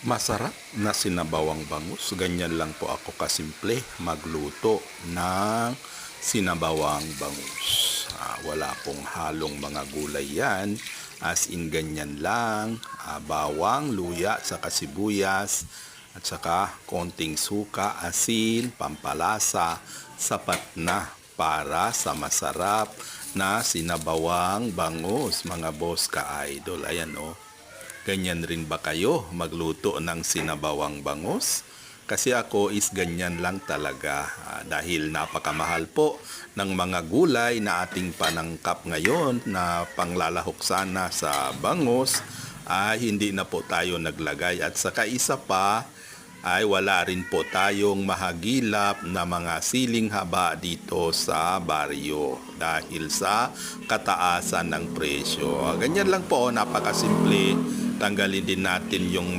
Masarap na sinabawang bangus. Ganyan lang po ako kasimple magluto ng sinabawang bangus. Wala pong halong mga gulay yan. As in ganyan lang. Bawang, luya, saka sibuyas. At saka konting suka, asin, pampalasa. Sapat na para sa masarap na sinabawang bangus. Mga boss ka-idol. Ayan o. Ganyan rin ba kayo magluto ng sinabawang bangus? Kasi ako is ganyan lang talaga dahil napakamahal po ng mga gulay na ating panangkap ngayon na panglalahok sana sa bangus ay hindi na po tayo naglagay at saka isa pa ay wala rin po tayong mahagilap na mga siling haba dito sa baryo dahil sa kataasan ng presyo. Ganyan lang po, napakasimple. Tanggalin din natin yung